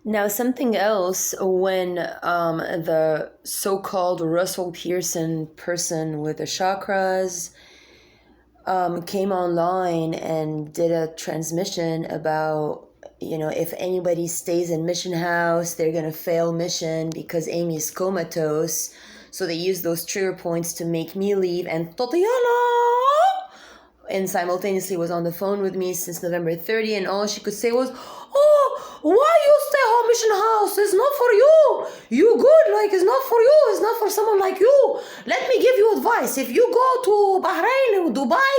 Now, something else when the so called Russell Pearson person with the chakras came online and did a transmission about, if anybody stays in Mission House, they're going to fail mission because Amy's comatose. So they used those trigger points to make me leave, and Tatiana and simultaneously was on the phone with me since November 30, and all she could say was, "Oh, why you stay home mission house? It's not for you. You good, like it's not for you. It's not for someone like you. Let me give you advice. If you go to Bahrain or Dubai,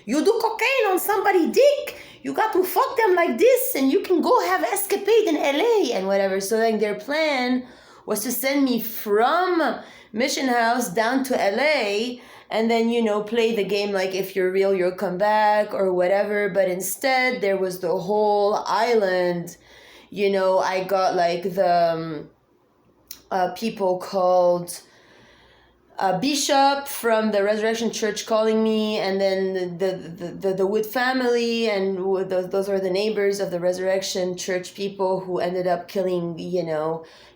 you do cocaine on somebody's dick, you got to fuck them like this, and you can go have escapade in LA and whatever." So like their plan was to send me from Mission House down to LA, and then play the game like if you're real you'll come back or whatever. But instead there was the whole island. I got like the people called Bishop from the Resurrection Church calling me, and then the Wood family, and those are the neighbors of the Resurrection Church people who ended up killing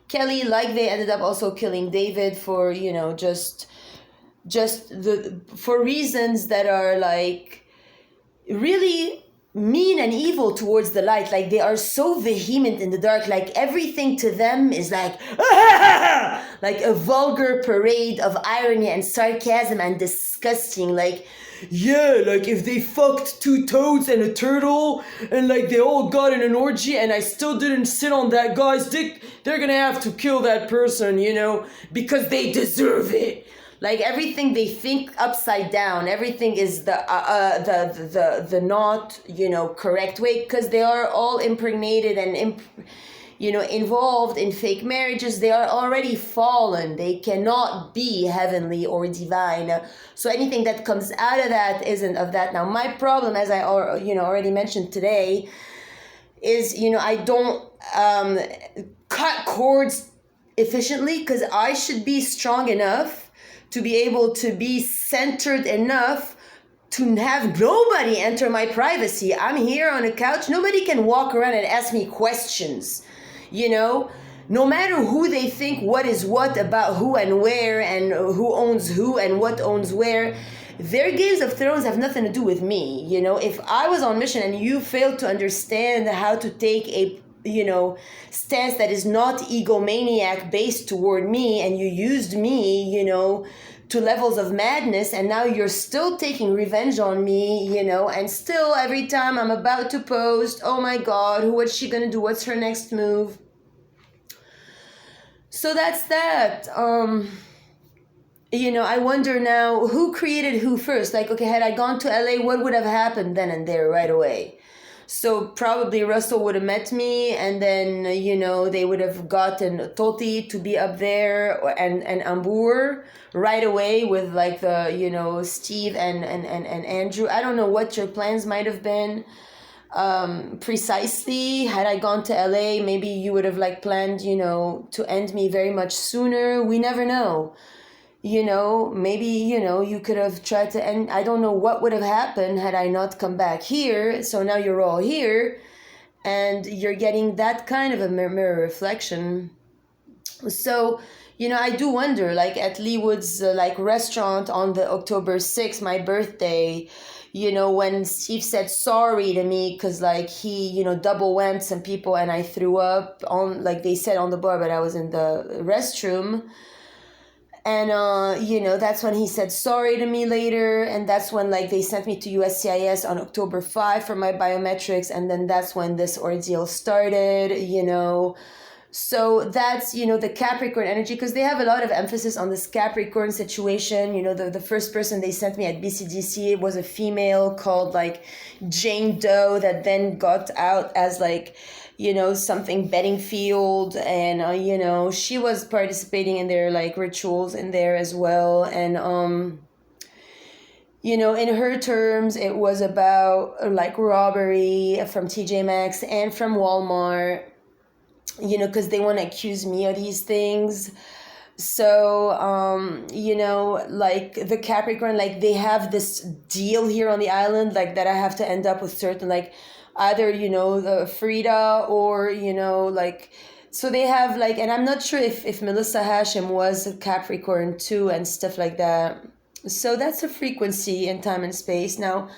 Kelly, like they ended up also killing David for just for reasons that are like really mean and evil towards the light. Like they are so vehement in the dark, like everything to them is like like a vulgar parade of irony and sarcasm and disgusting. Like, yeah, like if they fucked two toads and a turtle and like they all got in an orgy and I still didn't sit on that guy's dick, they're gonna have to kill that person, because they deserve it. Like everything they think upside down, everything is the not correct way, because they are all impregnated and involved in fake marriages. They are already fallen. They cannot be heavenly or divine. So anything that comes out of that isn't of that. Now my problem, as I already mentioned today, is I don't cut cords efficiently, because I should be strong enough to be able to be centered enough to have nobody enter my privacy. I'm here on a couch. Nobody can walk around and ask me questions. No matter who they think what is what about who and where and who owns who and what owns where, their games of thrones have nothing to do with me. If I was on mission and you failed to understand how to take a stance that is not egomaniac based toward me, and you used me to levels of madness, and now you're still taking revenge on me, and still every time I'm about to post, oh my god, what's she gonna do, what's her next move? So that's that. I wonder now who created who first. Like, okay, had I gone to LA, what would have happened then and there right away? So probably Russell would have met me, and then they would have gotten Toti to be up there, and Ambour right away with like the Steve and Andrew. I don't know what your plans might have been precisely. Had I gone to LA, maybe you would have like planned to end me very much sooner. We never know. Maybe, you could have tried to end. I don't know what would have happened had I not come back here. So now you're all here and you're getting that kind of a mirror reflection. So, I do wonder, like at Leewood's like restaurant on the October 6th, my birthday, when Steve said sorry to me because like he, double whammed some people and I threw up on, like they said on the bar, but I was in the restroom. And that's when he said sorry to me later, and that's when like they sent me to USCIS on October 5 for my biometrics, and then that's when this ordeal started. So that's the Capricorn energy, because they have a lot of emphasis on this Capricorn situation. The first person they sent me at BCDC was a female called like Jane Doe, that then got out as like something Bedingfield, and she was participating in their like rituals in there as well. And in her terms, it was about like robbery from TJ Maxx and from Walmart, because they want to accuse me of these things. So like the Capricorn, like they have this deal here on the island, like that I have to end up with certain like either, the Frida, or, like, so they have like, and I'm not sure if Melissa Hashem was a Capricorn too and stuff like that. So that's a frequency in time and space. Now,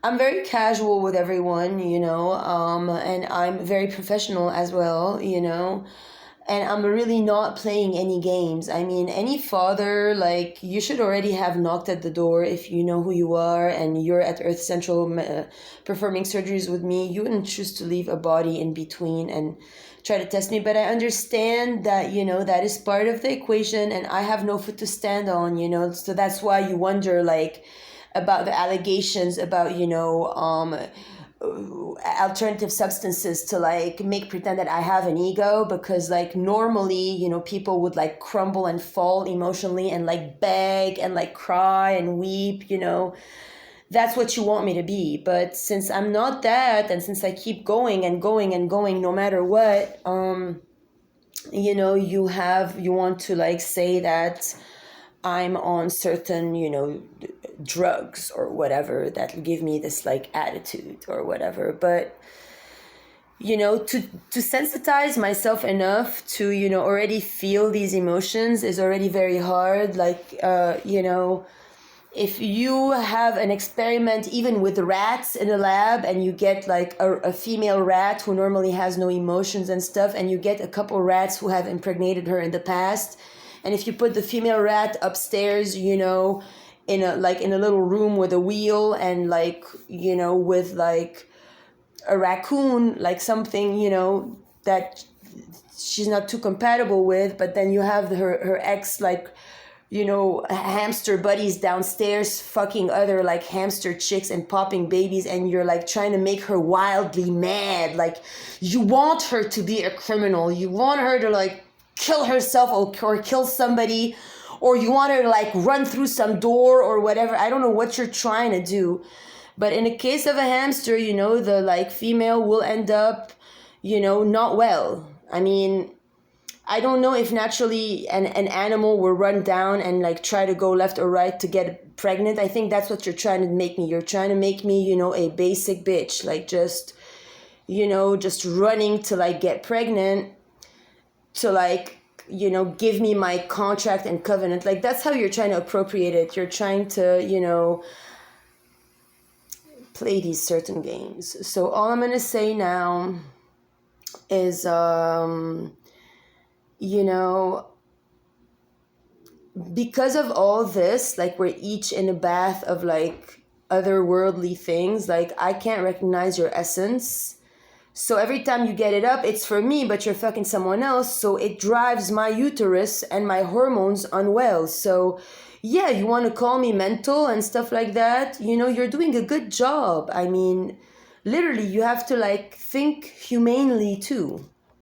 I'm very casual with everyone, and I'm very professional as well, and I'm really not playing any games. I mean, any father, like, you should already have knocked at the door if you know who you are and you're at Earth Central performing surgeries with me. You wouldn't choose to leave a body in between and try to test me. But I understand that, that is part of the equation and I have no foot to stand on, So that's why you wonder, like, about the allegations about, alternative substances to like make pretend that I have an ego, because like normally, people would like crumble and fall emotionally and like beg and like cry and weep, that's what you want me to be. But since I'm not that, and since I keep going and going and going no matter what, you want to like say that I'm on certain, drugs or whatever that give me this like attitude or whatever. But to sensitize myself enough to already feel these emotions is already very hard. Like if you have an experiment even with rats in a lab and you get like a female rat who normally has no emotions and stuff, and you get a couple rats who have impregnated her in the past, and if you put the female rat upstairs, in a little room with a wheel and like, with like a raccoon, like something, that she's not too compatible with, but then you have her ex, like, hamster buddies downstairs fucking other like hamster chicks and popping babies, and you're like trying to make her wildly mad. Like, you want her to be a criminal. You want her to like kill herself or kill somebody, or you want her to like run through some door or whatever. I don't know what you're trying to do. But in the case of a hamster, the like female will end up, not well. I mean, I don't know if naturally an animal will run down and like try to go left or right to get pregnant. I think that's what you're trying to make me. You're trying to make me, a basic bitch, like just running to like get pregnant, to like, give me my contract and covenant. Like, that's how you're trying to appropriate it. You're trying to, play these certain games. So all I'm going to say now is, because of all this, like, we're each in a bath of like otherworldly things, like, I can't recognize your essence. So every time you get it up, it's for me, but you're fucking someone else. So it drives my uterus and my hormones unwell. So yeah, you want to call me mental and stuff like that. You're doing a good job. I mean, literally, you have to like think humanely too.